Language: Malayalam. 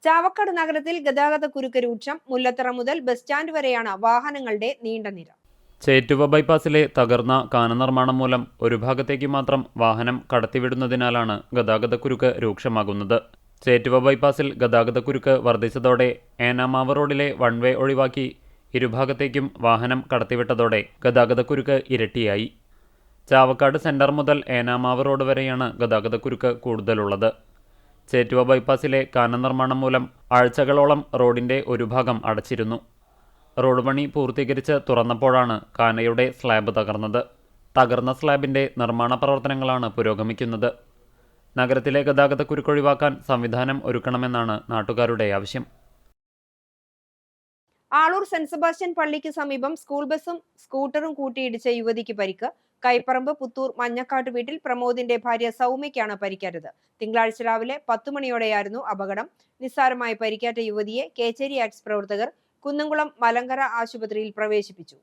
ചാവക്കാട് നഗരത്തിൽ ഗതാഗതക്കുരുക്ക് രൂക്ഷം. മുല്ലത്തറ മുതൽ ബസ് സ്റ്റാൻഡ് വരെയാണ് വാഹനങ്ങളുടെ നീണ്ട നിര. ചേറ്റുവ ബൈപ്പാസിലെ തകർന്ന കാന നിർമ്മാണം മൂലം ഒരു ഭാഗത്തേക്ക് മാത്രം വാഹനം കടത്തിവിടുന്നതിനാലാണ് ഗതാഗതക്കുരുക്ക് രൂക്ഷമാകുന്നത്. ചേറ്റുവ ബൈപ്പാസിൽ ഗതാഗതക്കുരുക്ക് വർദ്ധിച്ചതോടെ ഏനാമാവ് റോഡിലെ വൺ വേ ഒഴിവാക്കി ഇരുഭാഗത്തേക്കും വാഹനം കടത്തിവിട്ടതോടെ ഗതാഗതക്കുരുക്ക് ഇരട്ടിയായി. ചാവക്കാട് സെന്റർ മുതൽ ഏനാമാവ് റോഡ് വരെയാണ് ഗതാഗതക്കുരുക്ക് കൂടുതലുള്ളത്. ചേറ്റുവ ബൈപ്പാസിലെ കാന നിർമ്മാണം മൂലം ആഴ്ചകളോളം റോഡിന്റെ ഒരു ഭാഗം അടച്ചിരുന്നു. റോഡ് പണി പൂർത്തീകരിച്ച് തുറന്നപ്പോഴാണ് കാനയുടെ സ്ലാബ് തകർന്നത്. തകർന്ന സ്ലാബിന്റെ നിർമ്മാണ പ്രവർത്തനങ്ങളാണ് പുരോഗമിക്കുന്നത്. നഗരത്തിലെ ഗതാഗതക്കുരുക്കൊഴിവാക്കാൻ സംവിധാനം ഒരുക്കണമെന്നാണ് നാട്ടുകാരുടെ ആവശ്യം. ആളൂർ സെന്റ് സെബാസ്റ്റ്യൻ പള്ളിക്ക് സമീപം സ്കൂൾ ബസും സ്കൂട്ടറും കൂട്ടിയിടിച്ച യുവതിക്ക് പരിക്ക്. കൈപ്പറമ്പ് പുത്തൂർ മഞ്ഞക്കാട്ട് വീട്ടിൽ പ്രമോദിന്റെ ഭാര്യ സൗമ്യയ്ക്കാണ് പരിക്കേറ്റത്. തിങ്കളാഴ്ച രാവിലെ 10 മണിയോടെയായിരുന്നു അപകടം. നിസ്സാരമായി പരിക്കേറ്റ യുവതിയെ കേച്ചേരി ആക്ട്സ് പ്രവർത്തകർ കുന്നംകുളം മലങ്കര ആശുപത്രിയിൽ പ്രവേശിപ്പിച്ചു.